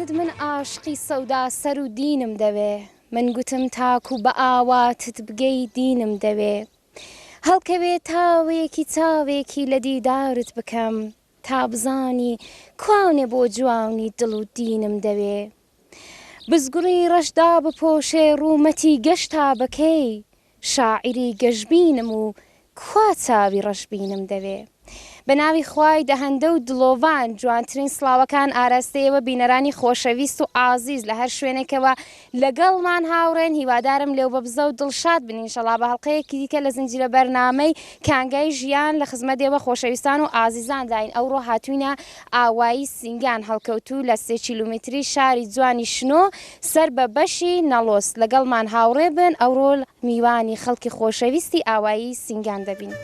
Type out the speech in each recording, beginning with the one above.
کرد من عاشقی سەودا سەر و دینم دەوێ من گوتم تاکو بە ئاواتت بگەی دینم دەوێ هەڵکەوێ تاوێکی چاوێکی لە دیدارت بکەم تا بزانی کوانێ بۆ جوانی دڵ و دینم دەوێ بزگوڕی ڕەشدا بپۆشێ ڕوومەتی گەشتا بەکەی شاعری گەشبینم و کوا چاوی ڕەشبینم دەوێ بە ناوی خوای دەهەندە و دڵۆڤان جوانترین سڵاوەکان ئاراستەیەوە بینەرانی خۆشەویست و ئازیز لە هەر شوێنێکەوە لەگەڵمان هاوڕێن هیوادارم لێو بە بزە و دڵشاد بن ئینشەڵا بە هەڵقەیەکی دیکە لە زنجیرە بەرنامەی کانگای ژیان لە خزمەتێوە خۆشەویستان و ئازیزان داین ئەوڕۆ هاتووینە ئاوایی سینگان هەڵکەوتوو لە 3 کیلومتری شاری جوانی شنۆ سەر بە بەشی نەڵۆس لەگەڵمان هاوڕێ بن ئەوڕۆ میوانی خەڵکی خۆشەویستی ئاوایی سینگان دەبین.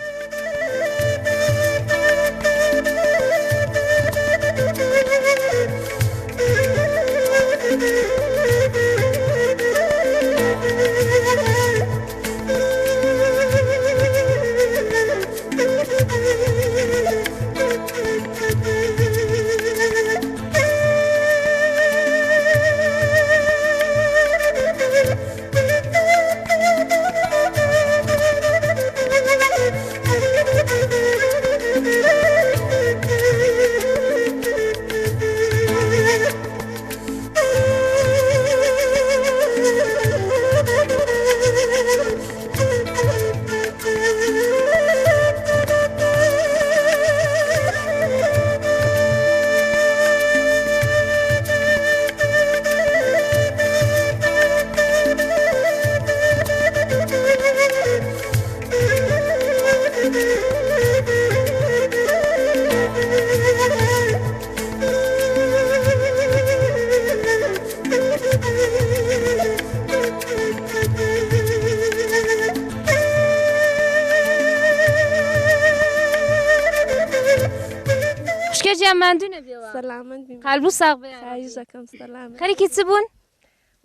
سلامت بیم. قلبو ساق بیا. خیزکم سلام. خری کی چبون؟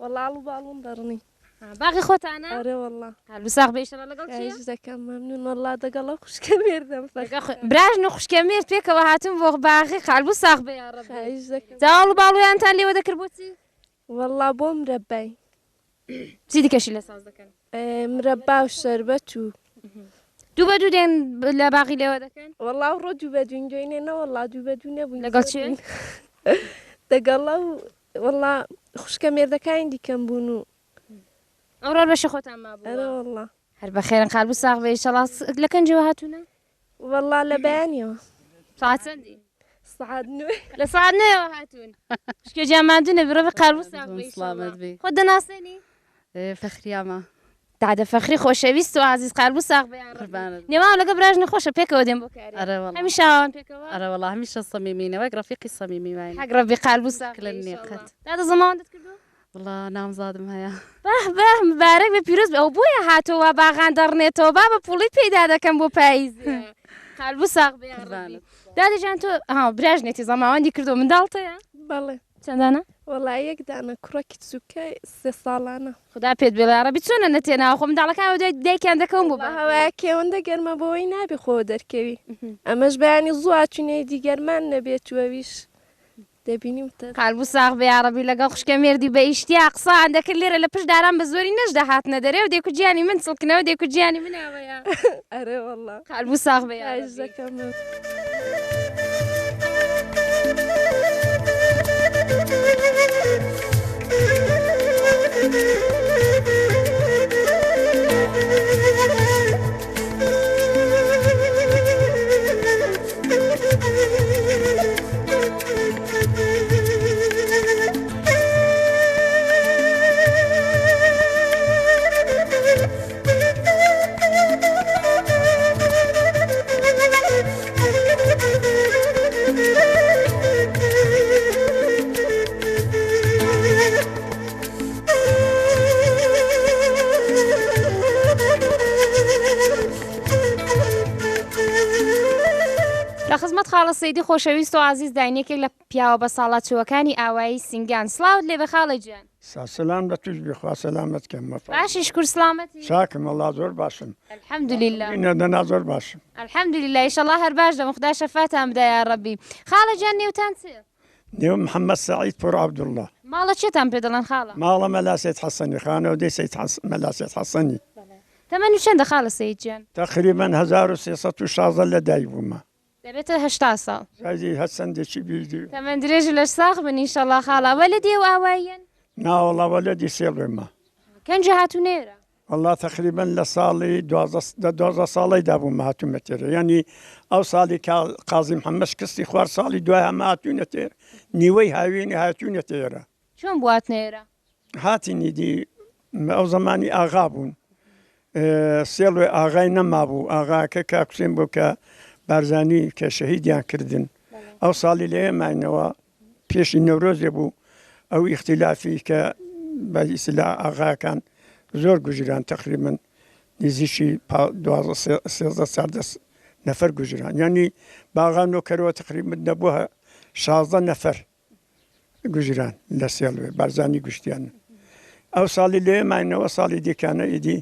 والله علو بالون درنی. باقی خود انا؟ آره والله. قلبو ساق بیش را لگال چیه؟ خیزکم ممنون والله دگلا خوش کمیردم فقط. براج نخوش کمیر پیک و هاتون وق باقی قلبو ساق بیا ربی. خیزکم. زالو بالو انت اللي ودك ربوتي؟ والله بو مربى. زيدي كشي لساز دكان. مربى وشربتو. دو بدو دين لا باقي لي ودكان؟ والله ورو دو بدون جويننا والله دو بدون ابو. لگال چیه؟ دگلا والله خوش کمیردکان دی کم بونو. أورال باش خوتها ما بوا. أنا والله. هل بخير قلبو ساق بي إن شاء الله لكن جوهاتنا؟ والله لبانيو. صعد سندي. صعدنا. لصعدنا يا هاتون. إيش كجمعنا بربي قلبو ساق بي إن شاء الله. خد ناصيني. فخرية ما. تعد فخري خوشويست وعزيز قلبو ساق بي. نما ولا قبراج نخوش بيك ودين بكاري. أره والله. هميشه هون بيك. أره والله هميشه الصميمين وقرا فيقي الصميمين وين. حق ربي قلبو ساق. كلني قد. هذا زمان تكردو؟ والله نام زادم هيا. به مبارک به پیروز او بوی هاتو و باغان درنه تو بابا پولی پیدا دکم بو پاییز قلبو ساق بیا ربی دادی جان تو ها براج نتی زمان دی کردو من دالته یا بله چند دانه والله یک دانه کراکی تسوکه 3 سالانه خدا پید بیل عربی چونه نتی نه خو من دالک او دی کنده کم بو هوا که اونده گرما بوی نبی خود درکوی اماش بیانی زواتونه دیگر من نبیت ویش دبینیم تا قلبو ساق بی عربی لگا خوش کمیردی به اشتیاق صا عندك اللي لپش دارم بزوری نجده هات نداره و دیکو جانی من سلکنه و دیکو جانی من اویا اره والله قلبو ساق بی عربی عزکم خزمەت خاڵە سەیدی خۆشەویست و عزیز داینێکێک لە پیاوە بە ساڵاتچوەکانی ئاوایی سینگان سلااوت لێ بە خاڵە گیان سلام بە توش بخوا سلامت کەم باشی شکر سلامەتی چاکم وەڵا زۆر باشم الحەمدولله نەدەنا زۆر باشم الحەمدولله ئینشەڵڵا هەر باش دەم خدا شەفاتان بدە یا ڕەبی خاڵە گیان نێوتان چێ نێو محەممەد سعید پۆر عەبدوڵڵا ماڵە چێتان پێ دەڵێن خاڵە ماڵە مەلا سەید حەسەنی خانەوە دەی مەلا سەید حەسەنی تەمەنی چەندە خاڵە سەیدجان تقریبا 1316 لە دایک بوومە دەبێتە 80 ساڵ زادی هەچەندێکی بیردی تەمەەن درێژ لەش ساخ بن ئینشەڵڵا خاڵە وە لە دێو ئاوایەن ناوەڵاوە لە دیسێڵێمە کەنجە هاتوونێرە والله تقریبا لە ساڵی 12 ساڵی دابوومە هاتوومە تێرە ینی ئەو ساڵی قازی محەممەد کەستی خوار ساڵی دوای هەمە هاتوونە تێر نیوەی هاوێنی هاتوونە تێرە چۆن بواتنێرە هاتینی دی ئەو زمانی ئاغا بوون سێڵێ ئاغای نەمابوو ئاغاکە کاکوسێن بۆ کە بارزانی کە شەهیدیان کردن ئەو ساڵی لە ئێمانەوە پێشی نەورۆزێ بوو ئەو ئیختلافی کە بەئیسلا ئاغاکان زۆر گوژران تقریبا نزیشی 12 نەفەر گوژران ینی باغان نۆکەرەوە تقریبا دەبووە 16 نەفەر گوژران لە سێڵوێ بارزانی گشتیان ئەو ساڵی لێ ماینەوە ساڵی دیکانە ئیدی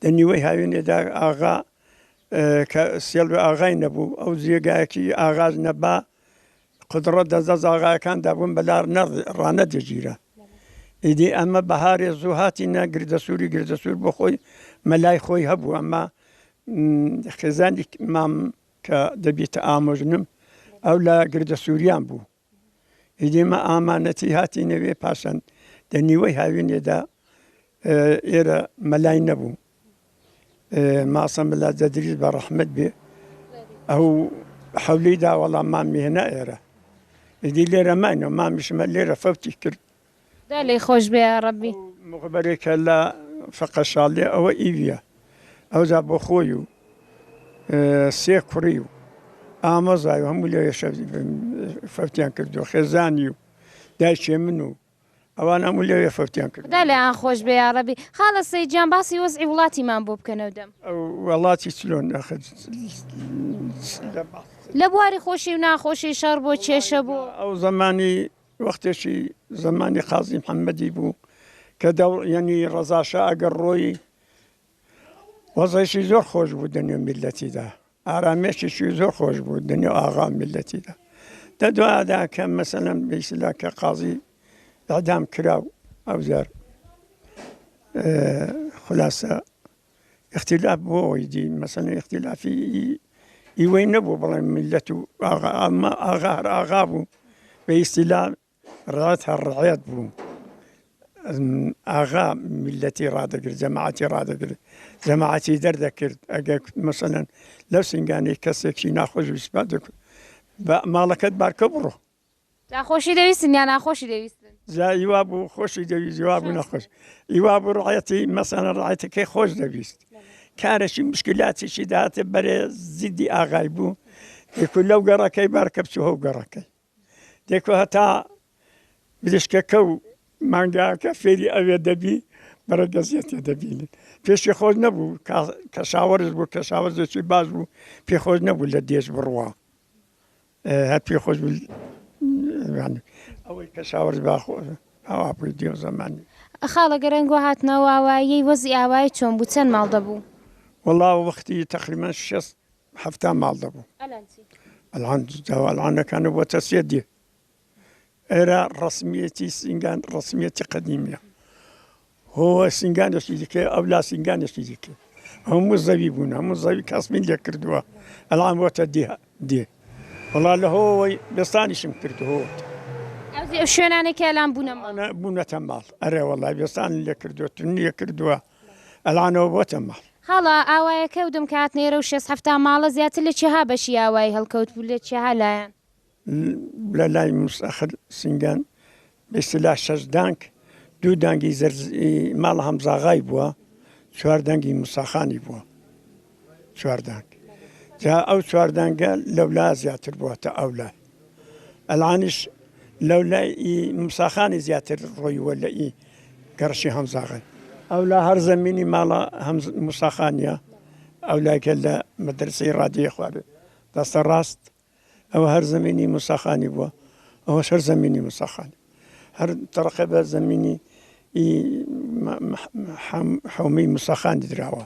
دەنیوەی هاوێنێدا ئاغا کە سێڵوێ ئاغای نەبوو ئەو جێگایەکی ئاغاز نەبا قدرەت دەزە ئاغاکان دابوون بەلار ڕانە دەگیرە ئیدی ئەمە بەهارێ زوو هاتیە گردەسوور بۆ خۆی مەلای خۆی هەبوو ئەمە خێزانی مام کە دەبێتە ئامۆژنم ئەو لە گردەسووریان بوو ئیدێمە ئامانەتی هاتی نەوێ پاشان دەنیوەی هاوێنێدا ئێرە مەلای نەبوو ماسەم بەلا دەدریز بە ڕەحمەت بێ ئەو حەولەیدا وەڵام مامی هێنا ئێرە ئیدی لێرە ماینەوە مامیشمە لێرە فەوتی کرد دا لێی خۆش بێ ڕەبی مخبەرێکە لە فەقەشاڵێ ئەوە ئیڤە ئەوزا بۆ خۆی و سێ کوڕی و ئامۆزای و هەموو لێ فەوتیان کردو خێزانی و دایکێ من و ئەوان هەموو لێوێ فەوتیان کرد دا لێ ئان خۆش بێ ڕەبی خاڵە سەیدجان باسی وەزعی وڵاتیمان بۆ بکەنەوە دەم وڵاتی چلۆن لە بواری خۆشی و ناخۆشی شەڕ بۆ کێشە بوو ئەو زمانی وەختێکی زمانی قازی محەممەدی بوو کە ینی ڕەزاشە ئەگەر ڕۆی وەزایشی زۆر خۆش بوو دەنێو میلەتیدا ئارامێشێکی زۆر خۆش بوو دەنێو ئاغا میلەتیدا دەدوادا کە مەسەلەن بەیسلا کە قازی ئەدام کراو ئەوزار خلاصە اختلاف بۆ ئەوی دی مەسەلەن اختلافی ئیوەی نەبوو بەڵێن میلەت و ئەمە ئاغا هەر ئاغا بوو بەئیستیلا ڕات هەر ڕعەت بوو ئاغا میلەتی ڕادەگرت جەماعەتی ڕادەگرت جەماعەتی دەردەکرد ئەگەر مەسەلەن لەو سنگانەی کەسێکی ناخۆش ویسپات دەکرد بە ماڵەکەت بارکە بڕۆ ناخۆشی دەویستن یا ناخۆشی دەویستن زایوا بوو خۆشی دەویست جواب بوو نەخۆش ئیوا بوو ڕعەتی مەسەلەن ڕعەتەکەی خۆش دەویست کارێکی مشکلاتێکی داهاتێ بەرێ زیدی ئاغای بوو دێکو لەو گەڕەکەی بارکە بچوو هەو گەڕەکەی دێکو هەتا بلشکەکە و مانگاکە فێری ئەوێ دەبی بەرە گەزیەتێ دەبینێت پێشی خۆش نەبوو کە شاوەرز بوو کە شاوەرزێکی باش بوو پێخۆش نەبوو لە دێش بڕوا هەر پێخۆش ئەوەی کە شاوەرز ئەوا بووی دێو زەمانی خاڵە گەرەنگۆ هاتنەوە ئاوایی وەزی ئاوایی چۆن بوو چەند ماڵ دەبوو وەڵا وەختی تقریبا 6 ماڵ دەبوو ئەلعانەکانە بۆتە سێ دێ ئێرە ڕسمیەتی سنگان ڕسمیەتی قەدیمیە هۆ سنگانێکی دیکە ئەو لا سنگانێکی دیکە هەموو زەوی بوون هەموو زەوی کەسمین لێ کردووە ئەلان بۆتە دێ وەڵا لە هۆی بێستانیشم کردهۆت ئەو شوێنانێکی ئەلان بوونەمە بوونەتە ماڵ ئەرێ وەڵای بێستان لێ کردووە تونیە کردووە ئەلانەوە بۆتە ماڵ خاڵە ئاوایەکە و دەم کاتنێرە و 6 ماڵە زیاتر لە چێها بەشی ئاوایی هەڵکەوت بوو لە چێها لایەن لە لای مستەخر سنگان بەیسلا 6 دانگ 2 دانگی ماڵە هەمزاغای بووە 4 دانگی موساخانی بووە 4 دانگ جا ئەو 4 دانگە لەولا زیاتر بووەتە ئەولای ئەلانیش لەولای موساخانی زیاتر ڕۆیوە لە ئی گەڕشی هەمزاغی ئەولا هەر زەمینی ماڵە موساخانیە ئەولایکە لە مەدرسەی ڕادیە خوارد دەستە ڕاست ئەوە هەر زەمینی موساخانی بووە ئەوە هەر زەمینی موساخانی هەر تەرەقە بە زەمینی حومی موساخانی دراوە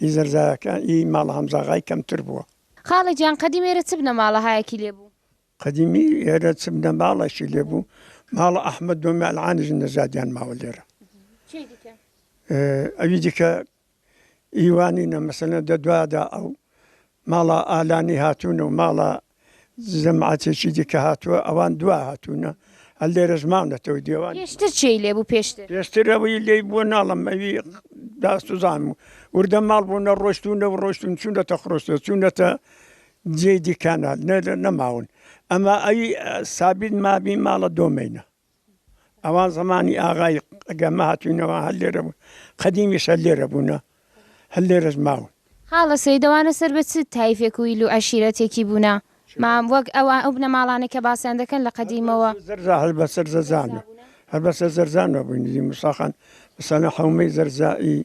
ئی زەرزاکە ئی ماڵە هەمزاغای کەمتر بووە خاڵی جیان قەدیمێرە چ بنە ماڵە هایەکی لێ بوو قديمي يا سمنا مالا شي ليبو مالا أحمد دومي العانج النزاديان ماوليرا أبيدك إيوانينا مثلا دوادا أو مالا آلاني هاتونا ومالا زمعتي شيدك هاتوا أوان دوا هاتونا اللي رزمانا تو ديوان پێشتر چی لێ بوو پێشتر يستروا اللي يبون نالم أبي داستو زامو ورد مال بون الرشتون والرشتون سنة تخرجت سنة جيدي كانال نماون أما أي سابين ما بين مال دومينا أوان زماني آغاي قاماتونا وهاللي ربو قديم يسلي ربونا هاللي رزماون خاڵە سەیدەوانە سەر بە چ تایفێک و ئیل و عەشیرەتێکی بوونا مام وەک ئەوە ئەو بنە ماڵانێک کە باسییان دەکەن لە قەدیمەوە زرزا هەلبەسەر زەزانە هەلبەسە زەرزانەوە بووینی مساخان مثلا حومەی زەرزایی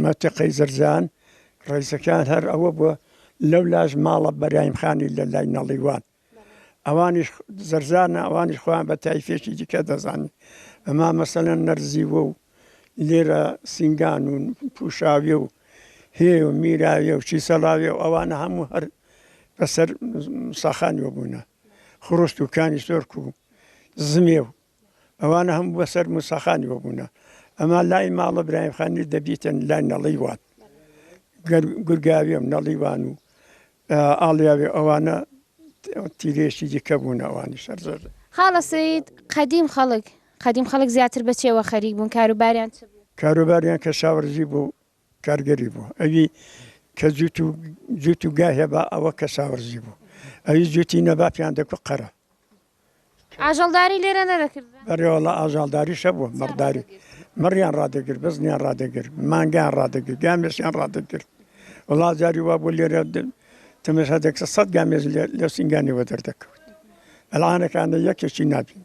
مەتەقەی زەرزان ڕیسەکان هەر ئەوە بووە لەو لاژ ماڵە بەرایم خانی لە لای نەڵیوان ئەوانیش زەرزانە ئەوانیش خۆیان بە تایفێکی دیکە دەزانی ئەما مەسەلەن نەرزیوە و لێرە سینگان و پوشاویە و هێ و میراویە و چیسەڵاویە و ئەوانە هەموو هەر بەسەر مساخانیوە بوونە خڕشت و کانی سۆرک و زمێ و ئەوانە هەموو بەسەر مساخانیوە بوونە ئەما لای ماڵە برایم خانی دەبیتن لای نەڵیوان گورگاوی و نەڵیوان و ئاڵیاوی ئەوانە تیرێشی دیکە بوون ئەوانی شەرزەر خاڵە سەید قەدیم خەڵک زیاتر بەچێوە خەریک بوون کاروباریان چ بوو کاروباریان کە شاوەرزی بوو کارگەری بوو ئەوی کە جووت و گاهێ بە ئەوە کە شاوەرزی بوو ئەوی جووتی نەبا پیان دەکو قەرە ئاژەڵداری لێرە نەدەکرد بەڕێوەڵە ئاژاڵداریشە بووە مەڕداری مڕیان ڕادەگرت بزنیان ڕادەگرت مانگیان ڕادەگرت گامێسیان ڕادەگرت وڵا جاری وا بوو لێرە تەمەشا دەکسە 100 گامێز لە سینگانیەوە دەردەکەوت ئەلعانەکانە یەکێکی نابین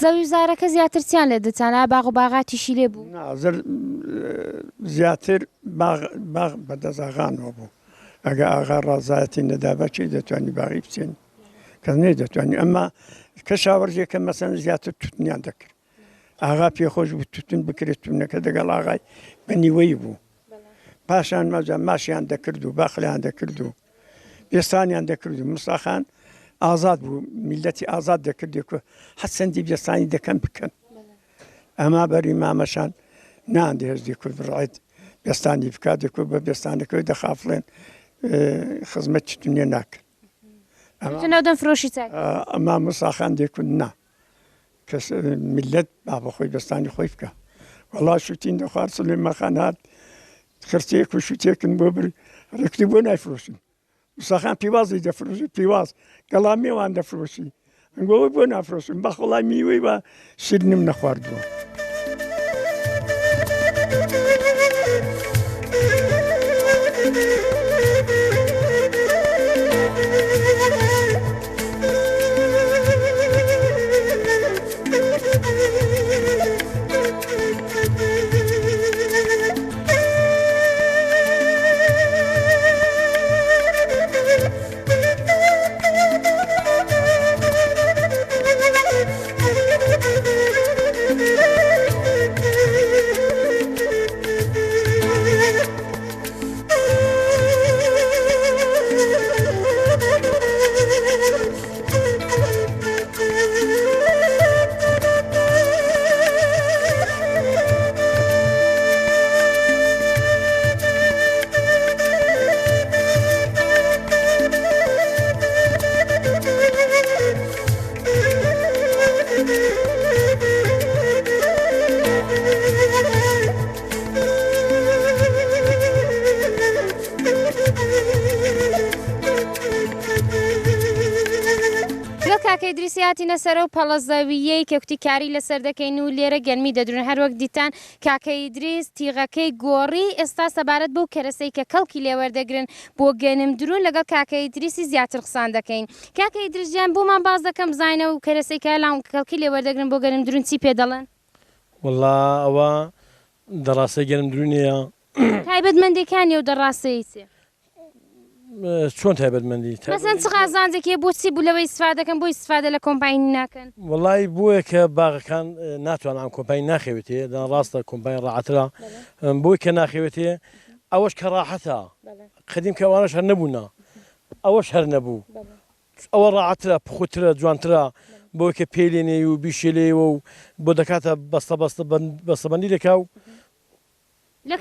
زەوی زارەکە زیاتر چیان لێ دەچانە باغ و باغاتیشی لێ بوو زر زیاتر باغ بەدەزاغانەوە بوو ئەگە ئاغا ڕازایەتی نەدابە چی دەتوانانی باغی بچێنی کەس نەیدەتوانانی ئەمە کە شاوەرجێکە مەسەن زیاتر توتنیان دەکرد ئاغا پێخۆش بوو توتن بکرێت توونەکە دەگەڵ ئاغای بەنیوەی بوو پاشان مەجا ماشیان دەکرد و باخلیان دەکرد و پێستانیان دەکرد و مساخان ئازاد بوو میلەتی ئازاد دەکردێک و حەت چەندی بێستانی دەکەن بکەن ئەما بەری مامەشان ناندێژدی کورد بڕایت بێستانی بکاتێک و بە بێستانەکەی دەخافڵێن خزمەت توێ ناکەن نەودەن فرۆشی چاک ئەما مساخان دێکون نا کەس میلەت با بەخۆی بێستانی خۆی بکە وەڵا شوتین دەخوارد سولێمانخان هات خرتێک و شوتێکن بۆ بری ڕێکتی بۆ نایفرۆشن مساخان پیوازی دەفرۆشی پیواز گەڵامیێوان دەفرۆشی ئەنگۆی بۆ نافرۆشن بەخۆڵای میوەی بە شیرنم نەخواردووە کاکە ئیدریسی هاتینە سەرەوە پەڵەزەویەی کەوتی کاری لەسەر دەکەین و لێرە گەرمی دەدرون هەروەک دیتان کاکە ئیدریس تیغەکەی گۆڕی ئێستا سەبارەت بۆ کەرەسەی کە کەڵکی لێوەردەگرن بۆ گەنم درون لەگەڵ کاکە ئیدریسی زیاتر قسان دەکەین کاکە ئیدریس گیان بۆمان باز دەکەم بزانە و کەرەسەی کە لام کەڵکی لێوەردەگرن بۆ گەنم درون چی پێ دەڵێن وەڵا ئەوە دەڕاستەی گەنم درونیە تایبەتمەندەکانی و دەڕاستەی چێ چۆن تایبەتمەندی مەسەن چ غازانجێکی بۆچی بوو لەوەی استفادە دەکەن بۆ استفادە لە کۆمپانیی ناکەن وەڵی بۆیە کە باغەکان ناتوانان ئەم کۆمپانی ناخەوێتێ دەن ڕاستە کۆمپانی ڕاحەترا بۆی کە ناخەوێتێ ئەوەش کە ڕاحەتە قەدیم کەوانەش هەر نەبوونا ئەوەش هەر نەبوو ئەوە ڕاحەترە پخوترە جوانترە بۆی کە پێلێنێ و بیشێلێەوە و بۆ دەکاتە بەستەبەندی دەکا و لە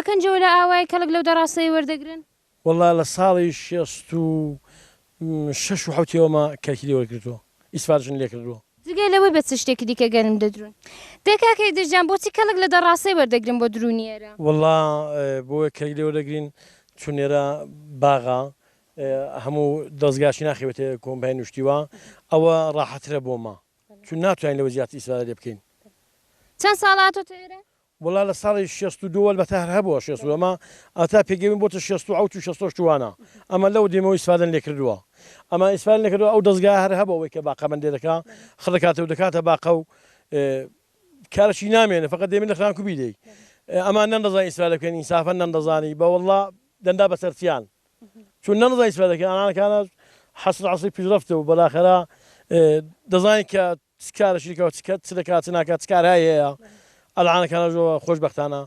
کەنجەوە لە ئاوای کەڵک لەو دەڕاستەی وەردەگرن وەڵا لە ساڵی 66 و حوتیەوەمە کەرکی لێوەرگرتووە ئیسفادشن لێ کردووە جگەی لەوەی بە چ شتێکی دیکە گەرم دەدرون دەکاکەی دژیان بۆچی کەڵک لە دەڕاستەی وەردەگرن بۆ درونیێرە وەڵا بۆ کەرکی لێوەردەگرین چونێرە باغا هەموو دەستگاشی ناخەوێتێ کۆمپای نوشتیوە ئەوە ڕاحەترە بۆمە چون ناتوانین لەوە زیات ئیسفادە لێ بکەین چەند ساڵاتۆ تێرە وڵا لە ساڵی 62 بەتە هەر هەبووە 60 ئەمە ئەتا پێگەین بۆتە 60 و 66 جوانە ئەمە لەو دێمەوە ئیسفادەن لێ کردووە ئەمە ئیسفادەن لێ کردووە ئەو دەستگا هەر هەبەوەی کە باقە بەندێ دەکا خڕکاتە و دەکاتە باقە و کارشی نامێنە فقط دێمە لە خران کوبی دەی ئەمان نەندەزان ئیسفادە بکەین ئینسافەن نەندەزانی بە وەڵا دەندا بەسەرچیان چون نەنەزان ئیسفادە دەکەن ئەنانەکانە حەسر عەسری پیشرەفتە و بەلاخەرا دەزانی کە چ کارەشی دەکا و چ دەکات چ ناکات چ کارهایی هەیە ئەلعانەکانە زۆر خۆشبەختانە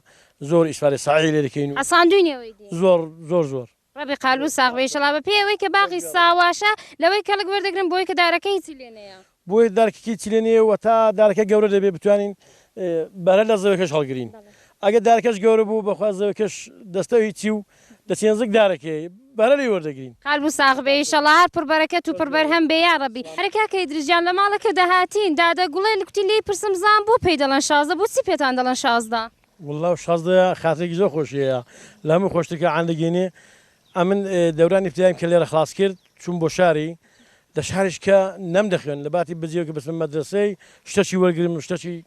زۆر ئیسفادەی ساعی لێ دەکەین و ئەساندوینەوەی زۆر ڕەبی قالو ساغ بێشەڵا بە پێوەی کە باغی ساواشە لەوەی کەڵک وەردەگرن بۆی کە دارەکە هیچی لێنەیە بۆی دارکێکی چلێنێەوە تا دارەکە گەورە دەبێت بتوانین بەرە لە زەوەکەش هەڵگرین ئەگە دارکەش گەورە بوو بەخوا زەوەکەش دەستە هیچی و دەچێنزک دارەکەی بەرە لێ وەردەگرین قالبوو ساغ بێشەڵا هەر پڕبەرەکەت و پڕبەر هەم بێ یا ڕەبی هەرکاکەی درژیان لە ماڵەکە دەهاتین دادە گوڵی لوکتی لێی پرسم زان بۆ پێی دەڵەن شازدە بۆ چی پێتان دەڵەن شازدە والله شازدە خاتێکی زۆر خۆشیەیە لە هەموو خۆشتەکە عندەگەینێ ئەمن دەورانی ابتداییم کە لێرە خلاص کرد چوون بۆ شاری لە شاریش کە نەم دەخوێن لە باتی بزیەوە کە بچم مەدرسەی شتەی وەرگرم شتەی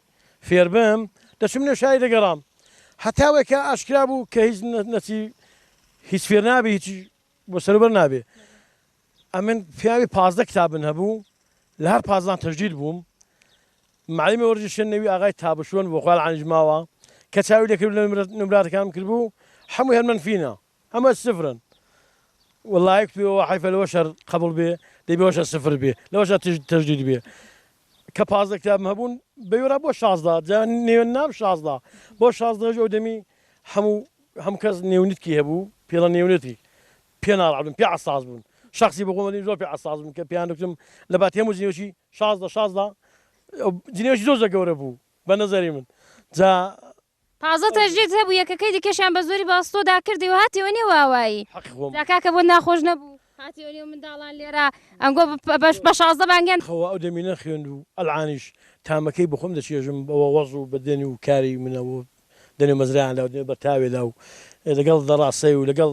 فێر بم دەچم لێ شاری دەگەڕام هەتاوێک کە ئاشکرا بوو کە هیچ نەچی هیچ فێر نابێ هیچ بۆ سەروبەر نابێ ئەمن پیاوی 15 کتابن هەبوو لە هەر 15 تەجدید بووم معلمی وەرزی شوێنەوی ئاغای تابشۆن بۆ خوال عنیژماوە کە چاوی لێکرد لە نمراتەکانم کردبوو هەموو هەر منفینە هەموو سفرن والله يكتبوا حيفا لو شر قبل به دي بوش الصفر به لو شر تجديد به كباز كتاب مهبون بيورا بو شازدا جاني نام شازدا بو شازدا جو دمي هم كز نيونيت كي هبو بيلا نيونيتي بينار عبد بيع الصاز بون شخصي بقوم لي زور بيع الصاز بون كبيان دكتم لبات يمو جنيوشي شازدا جنيوشي زوزا قوربو بنظري من جا تازە تەجدید هەبوو یەکەکەی دیکەشیان بە زۆری باستۆدا کردی و هاتیەوە نێ واوایی کاکە بۆ ناخۆش نەبوو هاتیەوە منداڵان لێرە ئەنگۆ بە 16 بانگیان خەوە ئەو دەمینە خوێند و ئەلعانیش تامەکەی بخۆم دەچێژم بەوە وەڕ و بەدێنی و کاری منەوە دەنێ مەزرایاندا و دێ بەرتاوێدا و لەگەڵ دەڕاستەی و لەگەڵ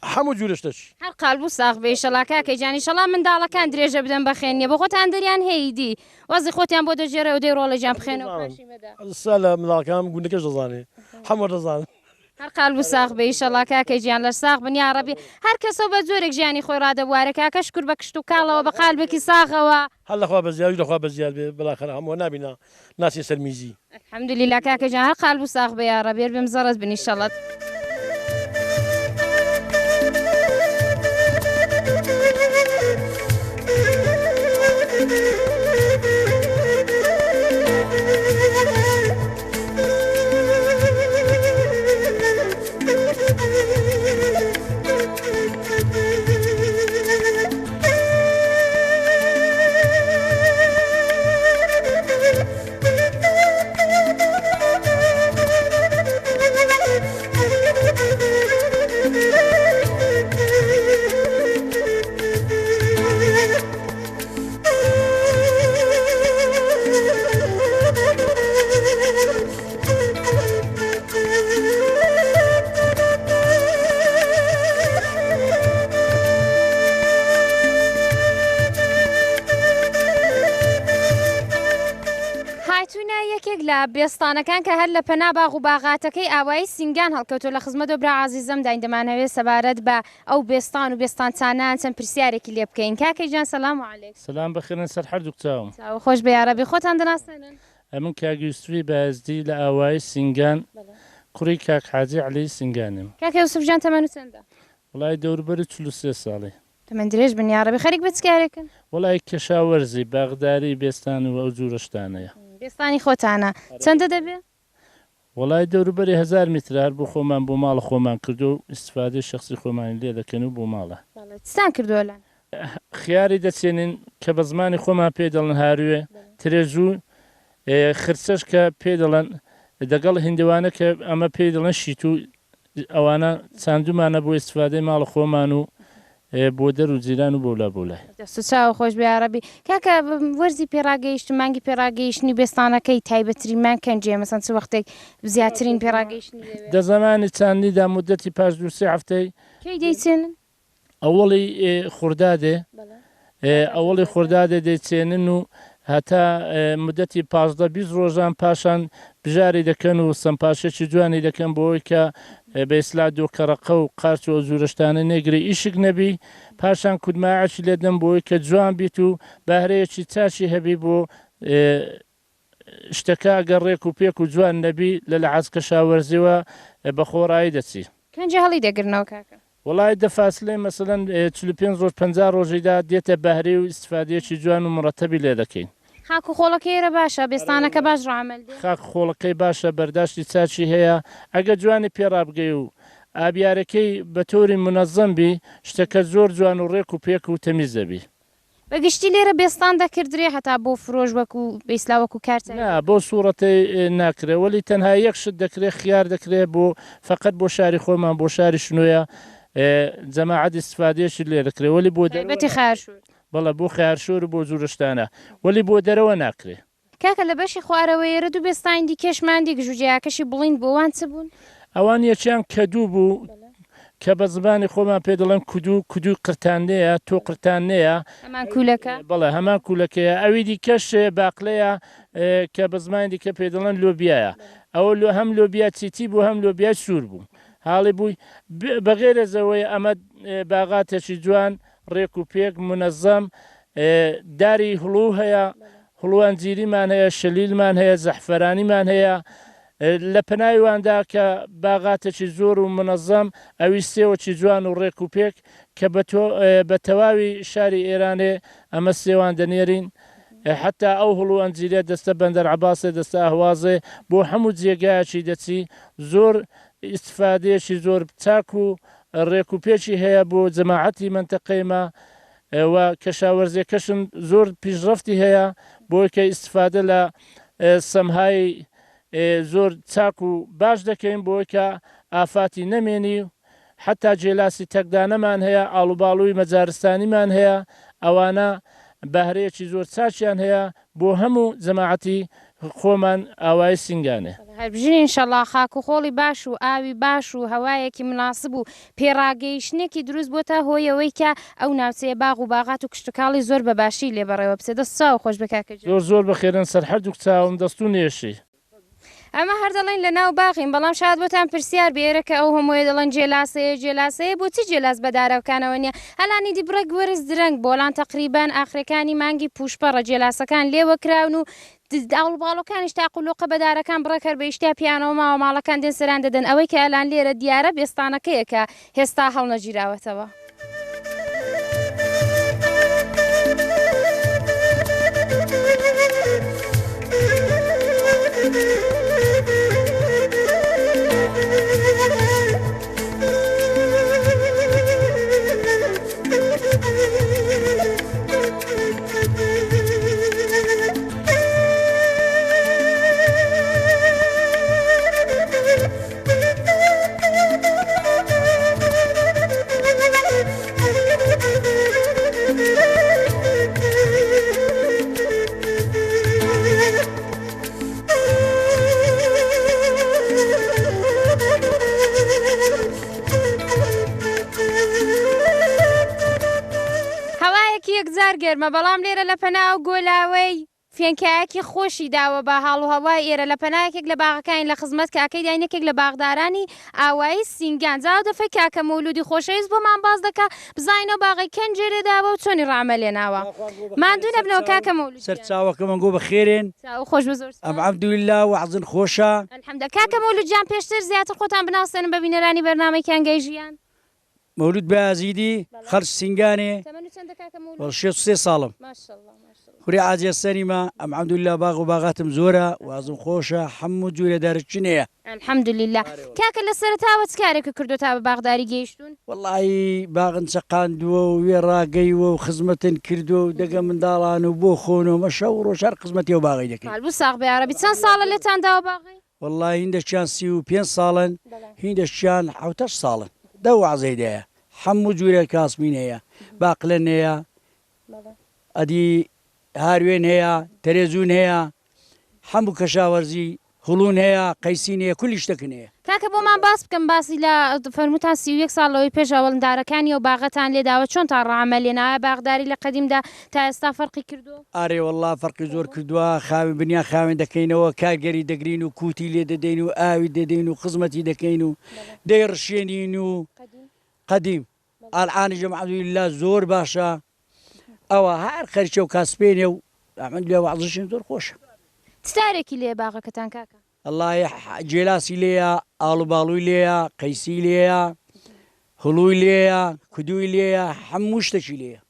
هەموو جوورشتەچی هەر قالبوو ساغ بێ شەڵا کاکەی جانی شەڵا منداڵەکان درێژە بدەن بەخێنیە بۆ خۆتان دەریان هەیدی وەزی خۆتیان بۆ دەژێرە و دەی ڕۆڵەجیان بخێنەوە سا لە منداڵەکانم گوندەکەش دەزانێ هەموو دەزانن هەر قالبوو ساغ بێ شەڵا کاکەی گیان لە ساغ بنیا ڕەبی هەر کەسەوە بە زۆرێک ژیانی خۆی ڕادەبوارە کاکە شکر بە کشت و کاڵەوە بە قالبێکی ساغەوە هەر لەخوا بەزیاد لەخوا بەزیاد بێ بەلاخەرە هەموو نابینە ناچێ سەرمیزی الحەمدولیلا کاکە جیان هەر قالبوو ساغ بێ یا ڕەبێر بێم زەڕەت بنی شەڵەت بێستانەکان کە هەر لە پەنا باغ و باغاتەکەی ئاوایی سینگان هەڵکەوتۆ لە خزمەتەوە برا عازیزەم داین سەبارەت بە ئەو بێستان و بێستانچانان چەند پرسیارێکی لێ بکەین کاکەی جان سەلام عەلیکم سلام بەخێرن سەر هەردووک چاوم خۆش بە یارەبی خۆتان دەناسێنن ئەمن کاگویستوی بەزدی لە ئاوایی سینگان کوڕی کاک حاجی عەلی سینگانم کاکە یوسف جان تەمەن چەندە وڵای دەوروبەری 43 ساڵی تەمەن درێژ بن یارەبی خەریک بە چ کارێکن وڵای کەشاوەرزی باغداری بێستان و ئەو جوورە شتانەیە بێستانی خۆتانە چەندە دەبێ وڵای دەوروبەری 1000 میتر بۆ خۆمان بۆ ماڵە خۆمان کردو و استفادەی شخصی خۆمانی لێ دەکەن و بۆ ماڵە چتان کردووەلان خیاری دەچێنین کە بە زمانی خۆمان پێ دەڵن هاروێ ترێژوو خرچەش کە پێ دەڵێن دەگەڵ هندوانە کە ئەمە پێ دەڵێن شیت و ئەوانە چاندومانە بۆ استفادەی ماڵە خۆمان و بۆ دەر و جیران و بۆلا بۆلای دەست و چاوە خۆش بێ عەرەبی کاکە وەرزی پێڕاگەیشت و مانگی پێڕاگەیشتنی بێستانەکەی تایبەتریمان کەنجێ مەسەن چ وەختێک زیاترین پێڕاگەیشتنی دە زمانی چاندیدا مدەتی پاش 2-3 هەفتەی کەی دەیچێنن ئەوڵی خوردادێ ئەوڵی خوردادێ دەیچێنن و هەتا مدەتی 15-20 ڕۆژان پاشان بژاری دەکەن و سەمپاشێکی جوانی دەکەن بۆەوەی کە بە ئیسلا دۆکەڕەقە و قارچ و زورشتانە نێگری ئیشک نەبی پاشان کودماعەکی لێدەم بۆی کە جوان بیت و بەهرەیەکی چاچی هەبی بۆ شتەکە ئەگەر ڕێک و پێک و جوان نەبی لە لەعەسکە شاوەرزیەوە بە خۆڕایی دەچی کەنجێ هەڵی دەگرنەوە کاکە وڵای دەفاسلێ مەسەلەن 45 ڕۆژ 50 ڕۆژیدا دێتە بەهرەی و ئیسفادەیەکی جوان و مڕەتەبی لێ دەکەین خاک و خۆڵەکەیرە باشە بێستانەکە باش ڕامەل دێ خاک خۆڵەکەی باشە بەرداشتی چاچی هەیە ئەگە جوانی پێڕابگەی و ئابیارەکەی بە تۆری منەزەم بی شتەکە زۆر جوان و ڕێک و پێک و تەمیز دەبی بەگشتی لێرە بێستان دەکردرێ هەتا بۆ فرۆژ وەکو بەیسلاوەکو کارتە بۆ سوورەتی ناکرێ وەلی تەنها یەک شت دەکرێت خیار دەکرێت بۆ فقط بۆ شاری خۆمان بۆ شاری شنوۆیە جەماعەت استفادەیەشی لێ دەکرێت وەلی بۆ دەربەتی خارشور بەڵە بۆ خیارشۆر و بۆ جوورشتانە وەلی بۆ دەرەوە ناکرێ کاکە لە بەشی خوارەوەیێرە دوو بێستانی کێشماندی گژوجیاکەشی بڵین بۆوان چ بوون ئەوان یەکیان کەدوو بوو کە بە زبانی خۆمان پێ دەڵێن کودوو قرتانەیە تۆ قرتانەیە ئەمان کوولەکە بەڵێ هەمان کوولەکەیە ئەوی دیکەش باقلەیە کە بە زمانی دیکە پێ دەڵێن لۆبیایە ئەوە هەم لۆبیا چیتی بوو هەم لۆبیا سوور بوو حاڵی بووی بەغێرەزەوەی ئەمە باغاتێکی جوان ڕێک و پێک منەزەم داری هڵوو هەیە هڵوان جیریمان هەیە شەلیلمان هەیە زەحفەرانیمان هەیە لە پەناویواندا کە باغاتێکی زۆر و منەزەم ئەوی سێوەکی جوان و ڕێک و پێک کە بە تەواوی شاری ئێرانێ ئەمە سێوان دەنێرین حتا ئەو هڵوان جیرێ دەستە بەندەر عەباسێ دەستە ئەهوازێ بۆ هەموو جێگایەکی دەچی زۆر ئیستفادەیەکی زۆر چاک و ڕێک و پێچی هەیە بۆ جەماعەتی منتەقەیمە و کەشاوەرزیەکەشم زۆر پیشڕەفتی هەیە بۆی کە ئیستفادە لە سەمهای زۆر چاک و باش دەکەین بۆی کە ئافاتی نەمێنی حتا جێلاسی تەکدانەمان هەیە ئاڵوباڵووی مەجارستانیمان هەیە ئەوانە بەهرەیەکی زۆر چاچیان هەیە بۆ هەموو جەماعەتی خۆمان ئاوای سینگانێ هەربژین ئینشەڵا خاک و خۆڵی باش و ئاوی باش و هەوایەکی مناسب و پێڕاگەیشتنێکی دروست بۆتە هۆیەوەی کە ئەو ناوچەیە باغ و باغات و کشتتوکاڵی زۆر بەباشی لێبەڕێوە بچێت دەست چاو خۆش بکاکە زۆر بەخێرن سەر هەردوو چاوم دەست و نێشی ئەمە هەر دەڵێن لە ناو باغین بەڵام شاد بۆتان پرسیار بێرە کە ئەو هەمووی دەڵێن جێلاسەیە بۆچی جێلاس بەدارەکانەوە نیە هەلانی دیبڕێک وەرز درەنگ بۆڵان تەقریبان ئاخرەکانی مانگی پوشپەڕە جێلاسەکان لێوەکراون و ئاڵوباڵەکانیش تاقولۆقە بەدارەکان بڕێکەر بە ئیشتیا پیانەوە ماوە ماڵەکان دێن سەران دەدەن ئەوەی کە ئەلان لێرە دیارە بێستانەکەیە کە هێستا هەڵنەگیراوەتەوە. گەرمە بەڵام لێرە لە پەناو گۆلاوەی فێنکایەکی خۆشی داوە بە هاڵ و هەوای ئێرە لە پەنایەکێک لە باغەکانی لە خزمەت کاکەی داینێکێک لە باغدارانی ئاوایی سینگان جاو دەفەی کاکە مەولودی خۆشەویست بۆمان باز دەکا بزانینەوە باغی کەنجێرێ داوە و چۆنی ڕامەلێناوە ماندوو نەبنەوە کاکە مەولود سەر چاوەکە من گۆ بە خێرێن خۆش بە زۆر ئەم عەبدولیلا وەعزن خۆشە ئەلحەمدە کاکە مەولودجان پێشتر زیاتر خۆتان بناسێنن بە بینەرانی بەرنامەیەکیان گەیژیان مەولود بەیازیدی خەرج سینگانێ 63 ساڵم خوری عاجز سەریمە ئەم عەمدوللا باغ و باغاتم زۆرە وازم خۆشە هەموو جوورە دارچنەیە الحەمدولله کاکە لە سەرەتاوە چ کارێکە کردو تا بە باغداری گەیشتون وەڵی باغن چەقاندووە و وێ ڕاگەیوە و خزمەتن کردو و دەگە منداڵان و بۆ خۆنەوە مەشە و ڕۆژار خزمەتی و باغی دەکەین مالبوو ساغ بە عەرەبی چەند ساڵە لێتان داوە باغی وەڵی هیندەشیان 35 ساڵن هیندەشیان 7 ساڵن دە وعزەیدەیە هەموو جوورە کاسمین هەیە باقلەن هەیە ئەدی هاروێن هەیە تەرێزون هەیە هەموو کەشاوەرزی هەڵون هەیە قەیسین هەیە کولی شتەکن هەیە کاکە بۆمان باس بکەم باسی لە فەرمووتان 31 ساڵەوەی پێش ئەوەڵندارەکانی و باغەتان لێداوە چۆن تا ڕامەلێنایە باغداری لە قەدیمدا تا ئێستا فەرقی کردو ئارێ وەڵا فەرقی زۆر کردووە خاوێن بنیا خاوێن دەکەینەوە کارگەری دەگرین و کوتی لێ دەدەین و ئاوی دەدەین و خزمەتی دەکەین و دەیڕشێنین و قەدیم ئالعانیژە عەبدوللا زۆر باشە ئەوە هەر خەرچە و کاسپێنێ و ئەمەندوێ وەعزشین زۆر خۆشە تارێکی لێ باغەکەتان کاکە الله جێلاسی لێیە ئاڵوباڵووی لێیە قەیسی لێیە هەڵووی لێیە کودووی لێیە هەموو شتێکی لێیە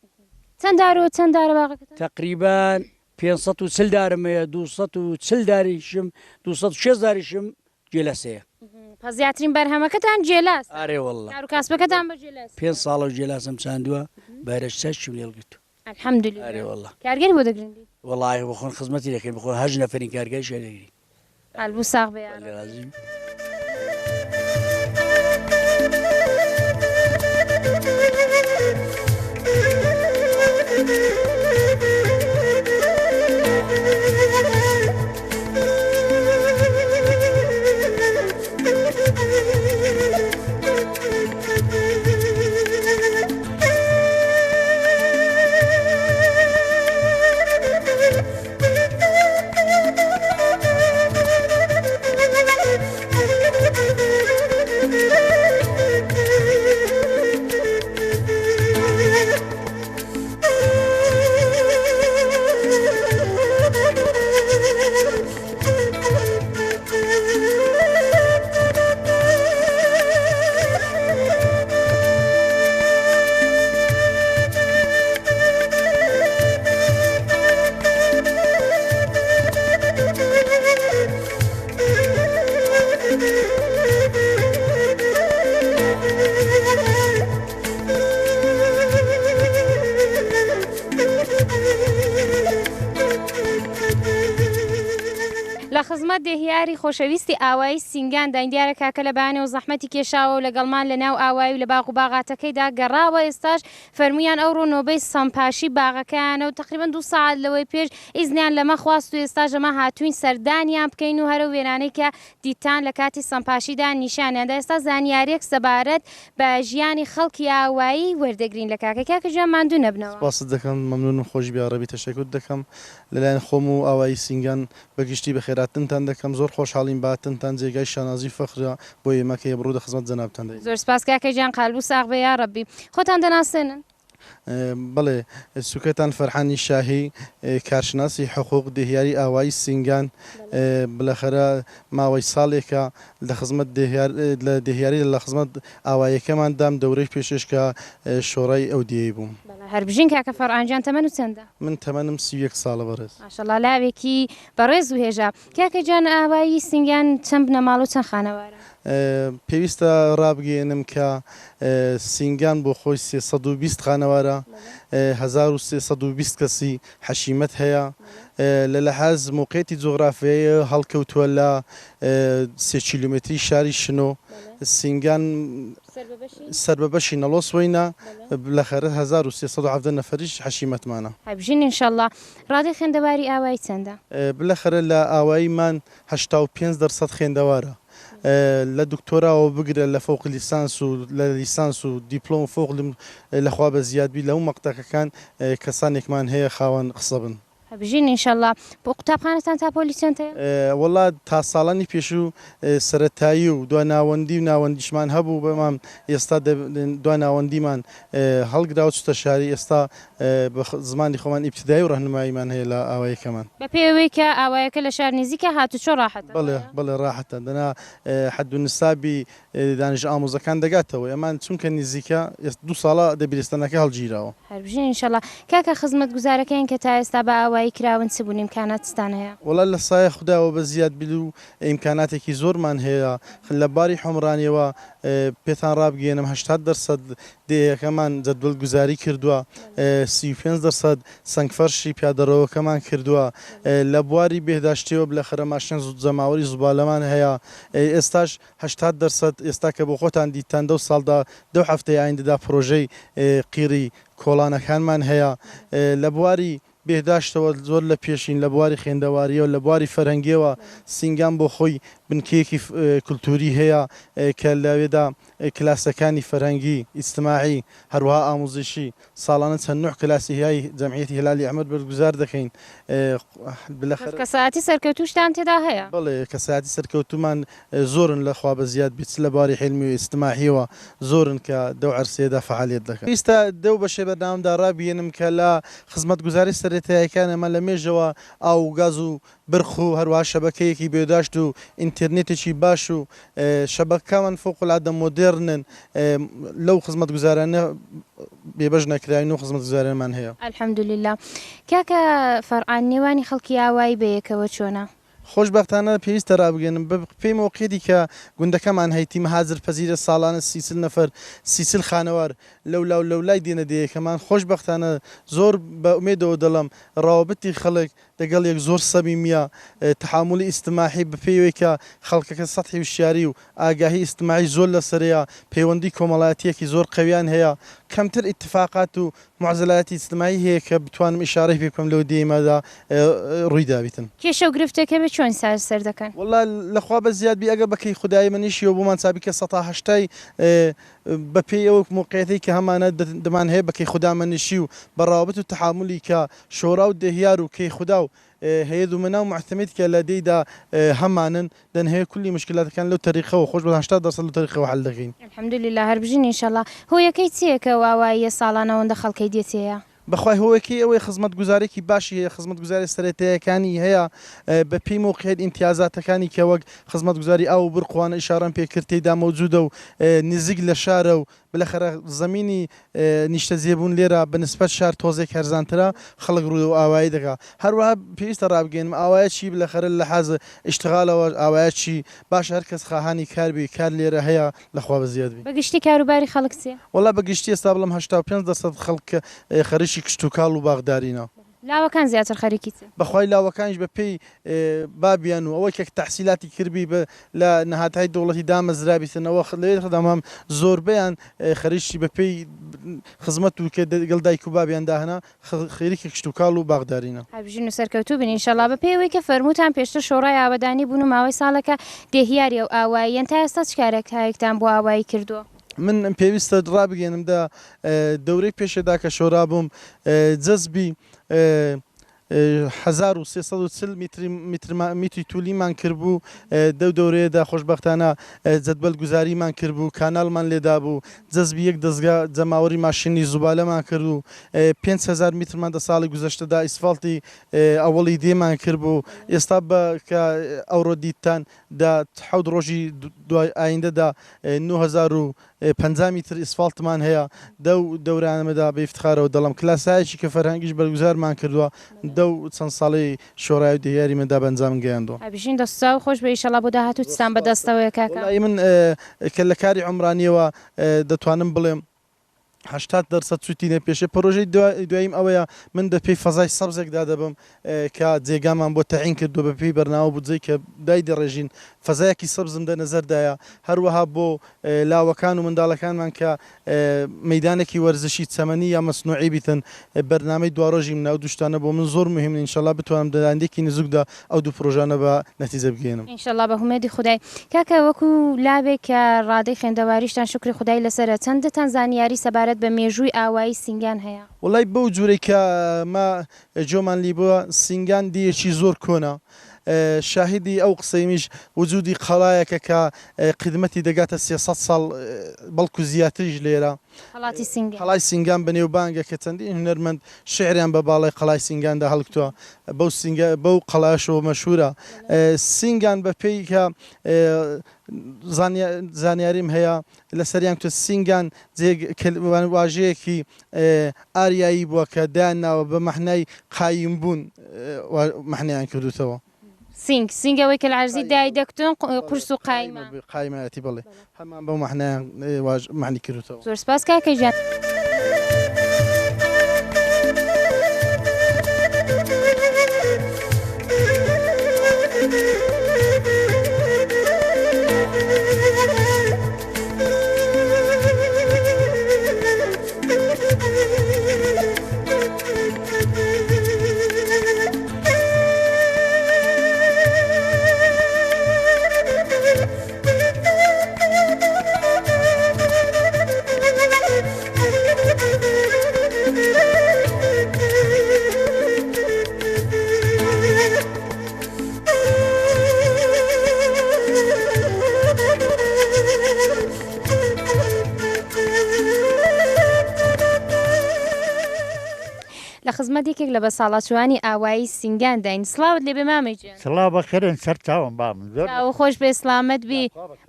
چەند دارە باغەکەتان تقریبان 540 دارم هەیە 240 داریشم 206 داریشم جێلاسەیە زیاترین بەرهەمەکەتان جێلاس ئارێ وەڵا کار و کاسبەکەتان بە جێلاس 5 ساڵە جێلاسم چاندووە بەرەش سەرچم لێڵگرت الحەمدولله ئارێ وەڵا کارگەری بۆ دەگرندی وەڵی بخۆن خزمەتی دەکەین بخۆن هەژ نەفەرین کارگەری شەرەگری قەلبوو ساغ بێ لازم لە خزمەت دێهیاری خۆشەویستی ئاوایی سینگان داینdiارە کاکە لە بەیانێ و زەحمەتی کێشاوە و لەگەڵمان لە ناو ئاوایی و لە باغ و باغاتەکەیدا گەڕاوە ئێستاش فەرمویان ئەوڕۆ نۆبەی سەمپاشی باغەکەیانە و تقریبان 2 ساعت لەوەی پێش ئیزنیان لەمە خواست و ئێستا ژەمە هاتوین سەردانیان بکەین و هەرە وێرانەی کە دیتان لە کاتی سەمپاشیدا نیشانیاندا ئێستا زانیاریەک سەبارەت بە ژیانی خەڵکی ئاوایی وەردەگرین لە کاکە کاکە ژیان ماندوو نەبنەوە سپاس دەکەم مەمنون خۆش بیاڕەبی تەشەکر دەکەم لەلایەن خۆم و ئاوایی سینگان بەگشتی بەخێراتنتان دەکەم زۆر خۆشحاڵین باتنتان جێگای شانازی فەخرە بۆ ئێمەکە بڕوو دە خزمەت جەنابتان دەین زۆر سپاس کاکە گیان قەلبوو ساغ بێ یا ڕەبی خۆتان دەناسێنن بەڵێ سوکەتان فەرحانی شاهی کارشناسی حقوق دێهیاری ئاوایی سینگان بلەخەرە ماوەی ساڵێکە لە خزمەت لە دێهیاری لە خزمەت ئاوایەکەمان دام دەورەی پێشێشکە شۆڕای ئەو دیەی بووم هەر بژین کاکە فەرعانجان تەمەن و چەندە من تەمەنم 31 ساڵە بەڕێز ماشەڵڵا لاوێکی بەڕێز و هێژا کاکە جان ئاوایی سینگان چەند بنەماڵ و چەند خانەوارە پێویستە ڕابگەێنم کە سینگان بۆ خۆی 320 خانەوارە 1320 کەسی حەشیمەت هەیە لە لەحاز موقعێتی جۆغرافیەیە هەڵکەوتووە لە 3 کیلومتری شاری شنۆ سینگان سەر بە بەشی نەڵۆسوەینە لەخەرە 1370 نەفەریش حەشیمەتمانە هەبژین ئینشەڵڵا ڕادەی خوێندەواری ئاوایی چەندە بلەخەرە لە ئاواییمان 85% خوێندەوارە لە دکتۆراوە بگرە لە فوق لیسانس و لە لیسانس و دیپلۆم فوقلم لەخوا بە زیادبی لەو مەقتەکەکان کەسانێکمان هەیە خاوەن قسە بن هەبژین ئینشەڵڵا بۆ قوتابخانەتان تا پۆلیسیۆن هەیە وەڵا تا ساڵانی پێشوو سەرەتایی و دو ناوەندی و ناوەندیشمان هەبوو بەمان ئێستا دو ناوەندیمان هەڵگرا و چتە شاری ئێستا زمانی خۆمان ئیبتیدایی و ڕەهنماییمان هەیە لە ئاوایەکەمان بە پێوەی کە ئاوایەکە لە شار نزیکە هاتوچۆ ڕاحەتە بەڵێ ڕاحەتە دەنا حەد و نسابی دانیش ئامۆزەکان دەگاتەوە ئەمان چونکە نزیکە 2 ساڵە دەبیرستانەکە هەڵگیراوە هەربژین ئینشەڵڵا کاکە خزمەت گوزارەکەین کە تا ئێستا بە ئاوایی ئاوایی کراون چ بوون ئیمکاناتتان هەیە؟ وڵا لە سایە خودداوە بە زیاد بیل و ئیمکاناتێکی زۆرمان هەیە لە باری حمرانیەوە پێتان ڕابگەێنم 80% دەیەکەمان جەدول گوزاری کردووە 35% سنگفەرشی پیادەڕەوەکەمان کردووە لە بواری بێداشتیەوە بلەخەرە ماشین جەماوەری زوبالەمان هەیە ئێستاش 80% ئێستا کە بۆ خۆتان دیتان دە ساڵدا دە هەفتەی ئایندەدا پرۆژەی قیری کۆڵانەکانمان هەیە لە بواری بێداشتەوە زۆر لە پێشین لە بواری خوێندەواریەوە لە بواری فەرەنگیەوە سینگان بۆ خۆی بنکەیەکی کولتوری هەیە کە لەوێدا کلاسەکانی فەرەنگی ئیجتیماعی هەروەها ئاموزشی ساڵانە چەند نوع کلاسی هەیە جەمعیەتی هیلالی ئەحمەد بەرگوزار دەکەین کەساتی سەرکەوتوشتان تێدا هەیە؟ بڵێ کەساتی سەرکەوتومان زۆرن لەخوا بە زیاد بیت لە باری حلمی و ئیجتیماعیەوە زۆرن کە دەو عەرسێدا فعالیت دەکەن. ویستە دەو بەشێ بەردەوامدا ڕابگەێنم کە لە خزمەتگوزاری سەرەتاییەکان ئەمە لە مێژەوە ئاو و گاز و برخ و هەروەها شەبەکەیەکی بێداشت و ئینترنێتێکی باش و شەبەکەمان فوقڵادە مۆدێرنن لەو خزمەتگوزارانە بێبەش نەکراین و خزمەتگوزارانمان هەیە. ئەلحەمدوللیلا. کاکە فەرعان نێوانی خەڵکی ئاوایی بەیەکەوە چۆنە؟ خۆشبەختانە پێویستە ڕابگەێنم پێی مۆقیێتی کە گوندەکەمان هەیتی مەهاجر پەزیرە ساڵانە 30 نەفەر 30 خانەوار لەو لای دێنە دەیەکەمان خۆشبەختانە زۆر بە ئومێدەوە دەڵم ڕاوبەتی خەڵک دەگەڵ یەک زۆر سەمیمیە تحاملی ئیجتیماعی بە پێیەوەی کە خەڵکەکە سەطحی وشیاری و ئاگاهی ئیجتیماعی زۆر لەسەرەیە پەیوەندی کۆمەڵایەتیەکی زۆر قەویان هەیە کەمتر ئیتفاقات و معزەلاتی ئیجتیماعی هەیە کە بتوانم ئیشارەی پێ بکەم لەو دێمەدا ڕووی دابێتن. کێشە و گرفتەکە بە چۆن سەر دەکەن؟ وڵا لەخوا بە زیادبی ئەگە بەکەی خودایی منیشیەوە بۆمان چابی کە 180 بە پێی ئەوە موقعەتی کە هەمانە دەمان هەیە بەکەی خوددا منیشی و بەڕاوبەت و تحاملی کە شۆرا و دەهیار و کەی خوددا و هەیە دومەنا و محتەمێت کە لە دەیدا هەمانن دەن هەیە کولی مشکلاتەکان لەو تەریقەوە خۆش بە 80% لەو تەریقەوە حەل دەکەین. ئەلحەمدوللیلا هەر بژین ئینشەڵا. هۆیەکەی چییە کە واواییە ساڵانەوەندە خەڵکەی دێتەیە؟ بەخوای هۆیەکی ئەوەی خزمەتگوزارێکی باشی هەیە خزمەتگوزاری سەرەتاییەکانی هەیە بە پێی موقعیت ئیمتیازاتەکانی کە وەک خزمەتگوزاری ئاو و برخوانە ئیشارەم پێکردتیدا مەوجودە و نزیک لە شارە و بالاخره زمینی نیشتە زیێبوون لێرە بەنسبەت شار تۆزێک هەرزانترە خەڵک ڕوو و ئاوایی دەکات هەروەها پێویستە ڕابگەێنم ئاوایەکی بالاخره لە حەز ئیشتغالەوە ئاوایەکی باش هەر کەس خاهانی کاربی کار لێرە هەیە لەخوا بەزیادبی. بەگشتی کاروباری خەڵک چییە؟ وەڵا بەگشتی ئێستا بڵم 85% خەڵک خەریکی کشت و کاڵ و باغدارینە. لاوەکان زیاتر خەریکی چ؟ بەخوای لاوەکانیش بە پێی بابیان و ئەوەی کە تەحسیلاتی کردبی لە نەهاتهای دەوڵەتی دامەزرابیتنەوە لەوێ خدامام زۆربەیان خەریکی بە پێی خزمەت و کە دەگەڵ دایک و بابیان داهەنا خێریکی کشت و کاڵ و باغدارینە. هەبژین و سەرکەوتوو بن ئینشەڵا بە پێیەوەی کە فەرمووتان پێشتر شۆڕای ئاوەدانی بوون و ماوەی ساڵەکە دێهیاری و ئاواییان تا ئێستا چ کارێکتان بۆ ئاوایی کردووە؟ من پێویستە ڕابگەێنم دەورەی پێشێدا کە شۆرا بووم جەزبی 1340 میتری تولیمان کردبوو دەورەیەدا خۆشبەختانە جەدبەل گوزاریمان کردبوو کانالمان لێدا بوو جەزبی یەک دەستگا جەماوەری ماشینی زوبالەمان کرد و 5000 میترمان دە ساڵی گوزەشتەدا ئیسفالتی ئەوەڵی دێمان کردبوو ئێستا بە کە ئەوڕۆ دیتان حەوت ڕۆژی دوای ئایندەدا 9050 میتر ئیسفالتمان هەیە دەورانەمەدا بە ئیفتخارەوە دەڵم کلاسایەکی کە فەرهەنگیش بەرگوزارمان کردووە چەند ساڵی شۆڕای و دەهیاری مندا بەنجام گەیاندووە. ئەبژین دەستا و خۆش بە ئیشەڵا بۆ داهاتووتان بەدەستەوەیە کاکە. من کە لە کاری عمرانیەوە دەتوانم بڵێم 80% چوتینە پێشە پرۆژەی دواییم ئەوەیە من دەپێی فەزای سەبزێکدا دەبم کە جێگامان بۆ تەعین کردو بە پێی بەرناوە بودجەی کە دای دەڕێژین فەزایەکی سەبزم دە نەزەردایە هەروەها بۆ لاوەکان و منداڵەکانمان کە مەیدانێکی وەرزشی چەمەنی یا مەسنوعی بیتن بەرنامەی دواڕۆژی منە ئەو دوشتانە بۆ من زۆر مهمن ئینشەڵا بتوانم دەدانندێکی نزوکدا ئەو دوو پرۆژانە بە نەتیجە بگەێنم ئینشەڵا بە هومێدی خودای. کاکە وەکو لابێک کە ڕادەی خوێندەواریشتان شکری خودای لەسەرە چەندتان زانیاری سەبارەت بە مێژووی ئاوایی سینگان هەیە؟ وڵای بەو جوورەی کە ما جۆمان لی بووە سینگان دیەکی زۆر کۆنا شاهدی ئەو قسەیمیش وجودی قەڵایەکە کە قیدمەتی دەگاتە 300 ساڵ بەڵکو زیاتریش لێرە هەڵاتی سنگە قەڵای سینگان بەنێوبانگە کە چەندین هونەرمەند شعریان بە باڵای قەڵای سینگاندا هەڵکتووە بەو قەڵاشەوە مەشهورە سینگان بە پێی کە زانیاریم هەیە لەسەریان تو سینگان واژەیەکی ئاریایی بووە کە داناوە بە مەحنای قایم بوون مەحنیان کردوتەوە سنگەوەی کە العەرزی دای دەکتون قورس و قایمە قایمەتی بڵێ هەمان بەو مەحنیان معنی کردوتەوە زۆر سپاس کاکە ژیان لە خزمەت یەکێک لە بەساڵاتوانی ئاوایی سینگان داین سڵاوت لێ بێ مامەجیان سڵاو بەخێرن سەر چاوم بام زۆر چاو خۆش بێ سلامت بی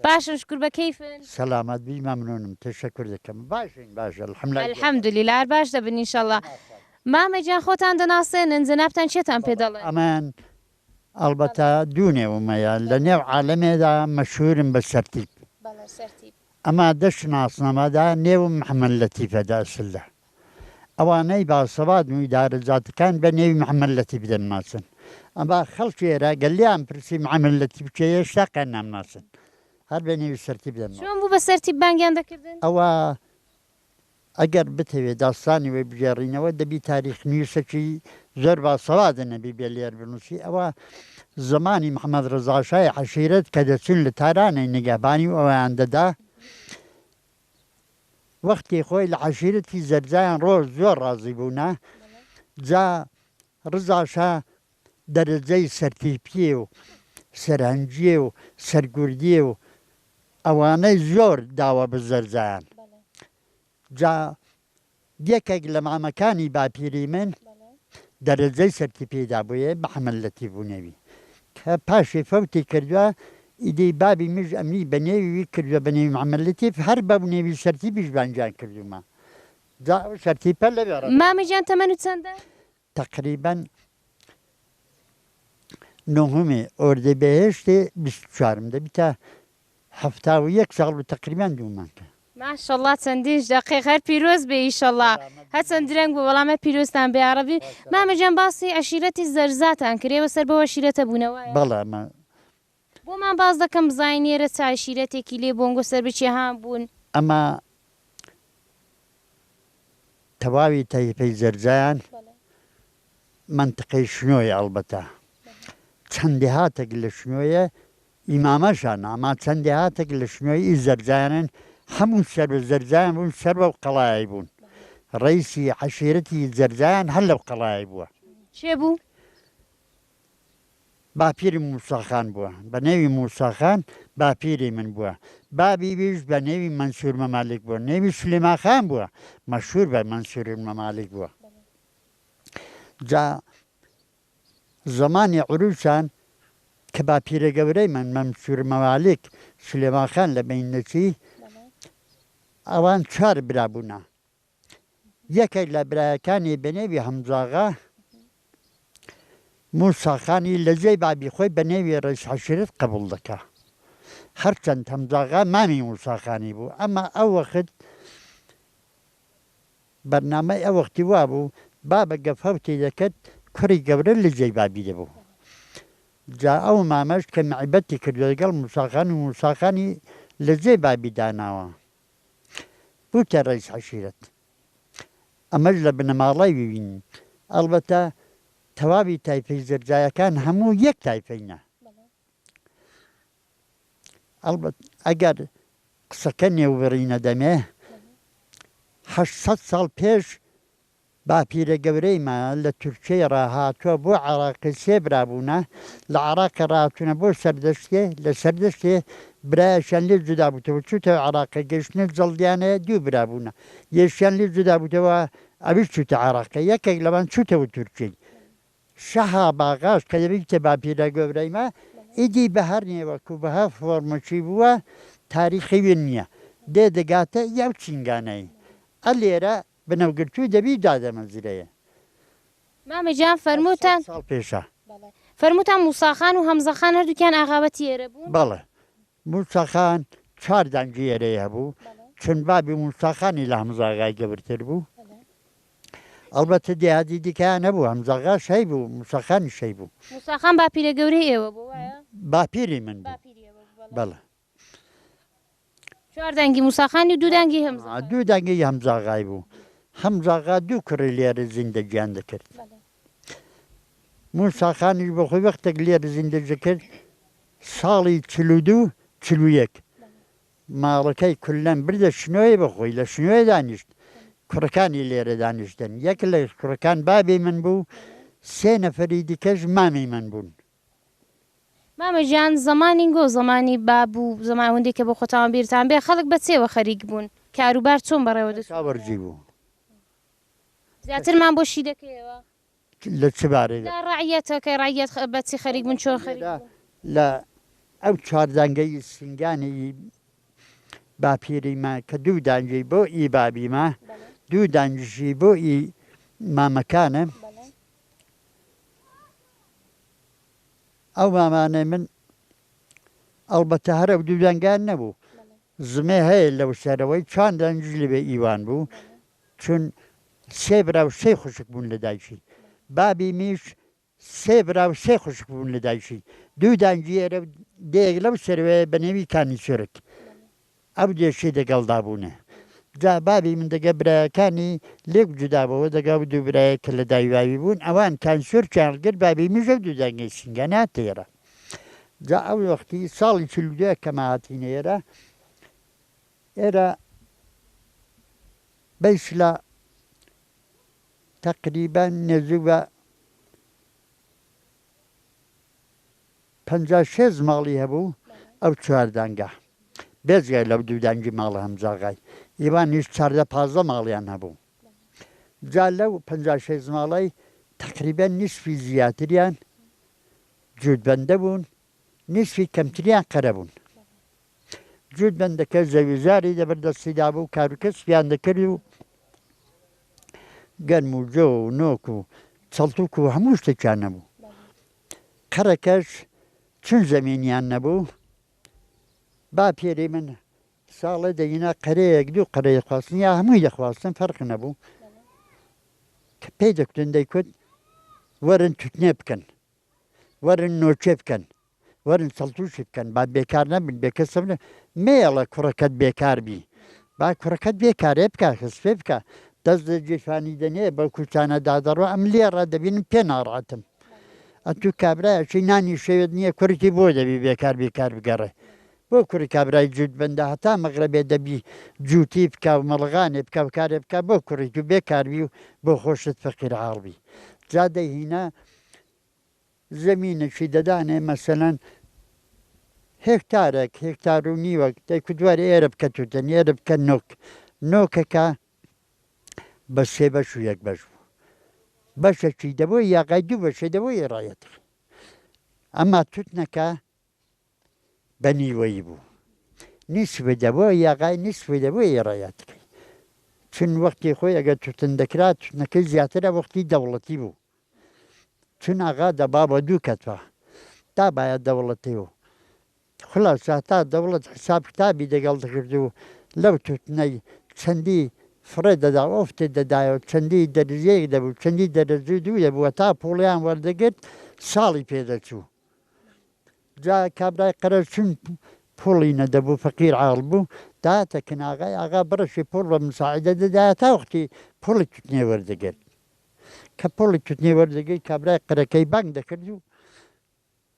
باشن شکر بە کەیفن سەلامەت بی مەمنونم تشەکر دەکەم باشین باشە الحەمدولیلا هەر باش دەبن ئینشەڵڵا مامەجیان خۆتان دەناسێنن جەنابتان چێتان پێ دەڵێن ئەمان ئەلبەتە دوو نێومەیە لە نێو عالەمێدا مەشهورم بە سەرتیب ئەما دەشناسنەمەدا نێوم محەممەد لەتیفەدا سلە ئەوانەی باسەواد و ئیدارەجاتەکان بە نێوی محەممەد لەتیف دەناسن ئەما خەڵکی ئێرە گەلیان پرسی محەممەد لەتیف چێ هێشتا قەن نامناسن هەر بە نێوی سەرتیب دەناسن چۆن بوو بە سەرتیب بانگیان دەکردن ئەوە ئەگەر بتەوێت داستانی وێ بژێڕینەوە دەبی تاریخ نووسێکی زۆر باسەوادە نەبی بێ لێر بنووسی ئەوە زمانی محەممەد ڕزاشای عەشیرەت کە دەچون لە تارانەی نیگەبانی و ئەویان دەدا وەختی خۆی لە عەشیرەتی زەرجایان ڕۆژ زۆر ڕازی بوونە جا ڕزاشا دەرەجەی سەرتیپیە و سەرهەنجیە و سەرگوردیە و ئەوانەی زۆر داوە بە زەرجایان جا یەکێک لە مامەکانی باپیری من دەرەجەی سەرتیپێدا بووە محەممەد لەتیف بوونەوی کە پاشێ فەوتی کردووە ئیدەی بابی مژ ئەمنی بە نێوی کردووە بە نێوی محەممەد لەتیف هەر بە نێوی سەرتیپیش بانجان کردومە جا سەرتیپە لەبێ مامەجیان تەمەن و چەندە تقریبا نۆهەمێ ئۆردەبێهێشتێ 24 دەبیتە 71 ساڵ و تقریبان دوومانکە ماشەڵڵا چەندیش دەقیق هەر پیرۆز بێ ئیشەڵڵا هەچەند درەنگ بوو وەڵامە پیرۆستان بێ عەرەبی مامەجیان باسی عەشیرەتی زەرزاتان کردێەوە سەر بەوە عەشیرەتە بوونەوە بەڵامە بۆمان باز دەکەم بزانێرە چ عەشیرەتێکی لێ بۆنگۆ سەر بچێ هاان بوون ئەمە تەواوی تایپەی زەرجیان منطقەی شنۆی ئەڵبەتە چەندی هاتێک لە شنۆیە ئیمامەشان ئەما چەندی هاتێک لە شنۆی زەرجیانن هەموو سەر بە زەرجیان بوون سەر بە قەڵایی بوون ڕئیسی عەشیرەتی زەرجیان هەر لەو قەڵایی بووە چێ بوو باپیری موساخان بووە بە نێوی موساخان باپیری من بووە بابی ویش بە نێوی مەنسوور مەمالیک بووە نێوی سولێماخان بووە مەشهور بە مەنسوور مەمالیک بووە جا زمانی عروسان کە باپیرە گەورەی من مەنسوور مەمالیک سولێماخان لە بینەچی ئەوان 4 برابوونە یەکێک لە برایەکانی بە نێوی هەمزاغا موساخانی لە جێی بابی خۆی بە نێوی ڕئیس عەشیرەت قبوڵ دەکا هەرچەند هەمزاغا مامی موساخانی بوو ئەمە ئەو وەخت بەرنامەی ئەو وەختی وا بوو بابە گەفەوتی دەکرد کوڕی گەورە لە جێی بابی دەبوو جا ئەو مامەش کە معیبەتی کردو لەگەڵ موساخان و موساخانی لە جێی بابی داناوە بووتە ڕئیس عەشیرەت ئەمەش لە بنەماڵی ببینین ئەڵبەتە تەواوی تایپەی زەرجایەکان هەموو یەک تایپەینە ئەلبەت ئەگەر قسەکە نێوبڕینە دەمێ 800 ساڵ پێش باپیرە گەورەیمە لە تورکیە ڕاهاتووە بۆ عێراقی سێ برابوونە لە عێراقی ڕاتونە بۆ سەردەشتێ لە سەردەشتێ برایشیان لێ جودا بووتەوە چوتە عێراقی گەشتنە جەڵدیانەیە دوو برابوونە یەشیان لێ جودا بووتەوە ئەویش چوتە عێراقی یەکێک لەوان چوتەوە تورکی شەها باغاش کە دەبیتە باپیرە گەورەیمە ئیدی بەهەر نێوەکو بەها فۆرمەچی بووە تاریخی وێن نییە دێ دەگاتە یاو چینگانەی ئە لێرە بنەوگرتووی دەبی دادەمەزرەیە مامەجان فەرمووتان ساڵ پێشە فەرمووتان موساخان و هەمزەخان هەردووکیان ئاغاوەتی ئێرە بوون بەڵێ موساخان 4 دانگی ئێرەیە هەبوو چون بابی موساخانی لە هەمزاغای گەورتر بوو ئەلبەتە دیادی دیکەیان نەبوو هەمزاغا شەی بوو موساخانی شەی بوو موساخان باپیرە گەورەی ئێوە بوو وایە باپیری من بوو بەڵێ 4 دەنگی موساخانی و 2 دەنگی هەمزە 2 دانگی هەمزاغای بوو هەمزاغا 2 کوڕی لێرە زیندەگیان دەکرد موساخانیش بە خۆی وەختێک لێرە زیندەجە کرد ساڵی 42 41 ماڵەکەی کولەن بردە شنۆی بەخۆی لە شنوێ دانیشت کوڕەکانی لێرە دانیشتن یەک لە کوڕەکان بابی من بوو 3 نەفەری دیکەش مامی من بوون مامەجان زمانی گۆ زمانی بابوو زمان هەندێک کە بۆ خۆتان بیرتان بێ خەڵک بەچێوە خەریک بوون کاروبار چۆن بەڕێوە دەچوو چاوەرجی بوو زیاترمان بۆ شی دەکەیەوە لە چ بارەیە لا ڕعیەتە کە ڕعیەت بەچی خەریک بوون چۆن خەریک بوون لە ئەو 4 دانگەی سنگانی باپیریمە کە 2 دانگی بۆ ئی بابیمە 2 دانگشی بۆ ئی مامەکانە ئەو مامانەی من ئەلبەتە هەرە 2 دەنگان نەبوو زمێ هەیە لەو سەرەوەی 4 دەنگش لەبێ ئیوان بوو چون 3 برا و 3 خوشک بوون لە دایکی بابی میش 3 برا و 3 خوشک بوون لە دایکی 2 دانگی ئێرە دێک لەو سەرەوەیە بە نێوی کانی سورک ئەو دێشی دەگەڵدا بوونە جا بابی من دەگە برایەکانی لێک جودابەوە دەگا و 2 برایە کە لە دایواوی بوون ئەوان کانسۆر چاڵگرت بابی میژە 2 دانگی سنگانە تێرە جا ئەو وەختی ساڵی 42 کە ماهاتینە ئێرە بەیش لە تقریبا نێزوو بە 56 ماڵی هەبوو ئەو 4 دانگە بێزگای لەو 2 دانگی ماڵە هەمزاغای ئیوان هیچ 14-15 ماڵیان هەبوو جا لەو 56 ماڵی تقریبا نیسفی زیاتریان جوودبەندە بوون نیسفی کەمتریان قەرە بوون جوودبەندەکە زەویزاری دەبەردەستیدا بوو کاروکەسپیان دەکرد و گەرم و جۆ و نۆک و چەڵتوک و هەموو شتێکیان نەبوو قەرەکەش چون زەمینیان نەبوو با پێری من ساڵە دەینا قەرەیەک 2 قەرەیە خواستن یا هەمووی دەخواستن فەرق نەبوو کە پێی دەکوتن دەیکوت وەرن توتنێ بکەن وەرن نۆچێ بکەن وەرن چەڵتوشی بکەن با بێکار نەبن بێکەسە بن مێڵە کوڕەکەت بێکار بی با کوڕەکەت بێکارێ بکە خسپێ بکە دەست لە جێفانی دەنێ بە کوچانە دادەڕۆ ئەم لێڕە دەبینم پێ ناڕاتم ئەتوو کابرایەکی نانی شەوێت نییە کوڕێکی بۆ دەبی بێکار بگەڕێ بۆ کوڕی کابرای جوودبەندە هەتا مەغرەبێ دەبی جووتی بکە و مەڵغانێ بکە و کارێ بکە بۆ کوڕێکی و بێکاربی و بۆ خۆشت فەقیر عاڵبی جا دەیهینە زەمینێکی دەدانێ مەسەلەن هێکتارێک هێکتار و نیوەک دەیکوتوارە ئێرە بکە توتەن ئێرە بکە نۆکەکە بە 3 بەش و 1 بەش بوو بەشێکی دەبۆی یاقای 2 بەشێ دەبۆی ڕایەت ئەما توتنەکە بە نیوەی بوو نیسبە دەبۆ یاقای نیسبە دەبۆی ڕایەتەکەی چون وەختی خۆی ئەگەر توتن دەکرات توتنەکەی زیاترە وەختی دەوڵەتی بوو چون ئاغا دەبا بە 2 کەتوە تا باید دەوڵەتی و خلاصە تا دەوڵەت حساب کتابی دەگەڵ دەکرد و لەو توتنەی چەندی فڕێ دەدا ئۆفتێ دەدایەوە چەندی دەرزەیەک دەبوو چەندی دەرەجوی 2 دەبووە تا پۆڵیان وەردەگرت ساڵی پێدەچوو جا کابرای قەرەز چون پۆڵی نەدەبوو فەقیر عاڵ بوو داتە کناغای ئاغا بڕەشی پۆڵ بە مساعدە دەدایە تا وەختی پۆڵی توتنێ وەردەگرت کە پۆڵی توتنێ وەردەگەی کابرای قەرەکەی بانگ دەکرد و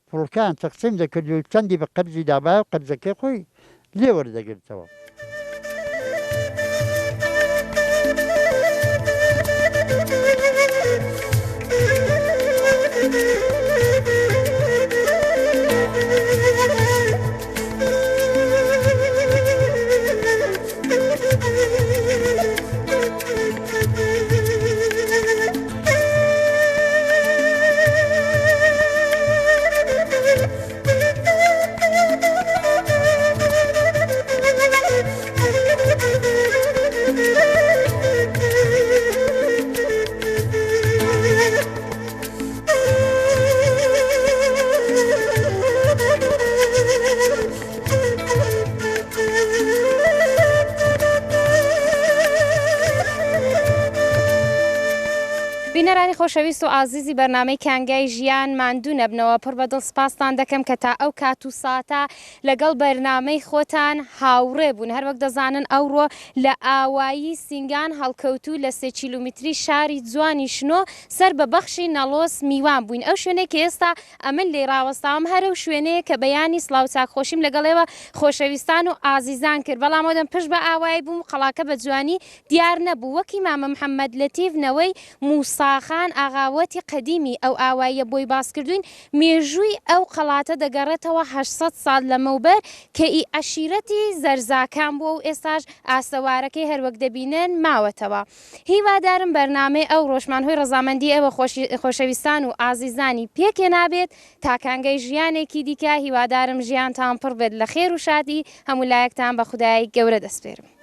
پۆڵکان تەقسیم دەکرد و چەندی بە قەرزی دابایە و قەرزەکەی خۆی لێ وەردەگرتەوە بینەرانی خۆشەویست و ئازیزی بەرنامەی کانگای ژیان ماندوو نەبنەوە پڕ بەدڵ سپاستان دەکەم کە تا ئەو کات و ساتە لەگەڵ بەرنامەی خۆتان هاوڕێ بوون هەر وەک دەزانن ئەوڕۆ لە ئاوایی سینگان هەڵکەوتوو لە 3 کیلومتری شاری جوانی شنۆ سەر بە بەخشی نەڵۆس میوان بووین ئەو شوێنێک کە ئێستا ئەمن لێ ڕاوەستاوم هەرە شوێنەیە کە بەیانی سڵاو چاکخۆشیم لەگەڵێوە خۆشەویستان و ئازیزان کرد بەڵام ئەوەدەم پشت بە ئاوایی بووم قەڵاکە بە جوانی دیار نەبوو وەکی مامە محەممەد لەتیڤنەوەی موساخان ئاغاوەتی قەدیمی ئەو ئاواییە بۆی باسکردوین مێژووی ئەو قەڵاتە دەگەڕێتەوە 800 ساڵ لەمەوبەر کە ئی عەشیرەتی زەرزاکان بووە و ئێستاش ئاسەوارەکەی هەروەک دەبینن ماوەتەوە هیوادارم بەرنامەی ئەو ڕۆژمانهۆی ڕەزامەندی ئەوە خۆشەویستان و ئازیزانی پێکێ نابێت تاکانگەی ژیانێکی دیکە هیوادارم ژیانتان پڕ بێت لە خێر و شادی هەموو لایەکتان بە خودای گەورە دەسپێرم.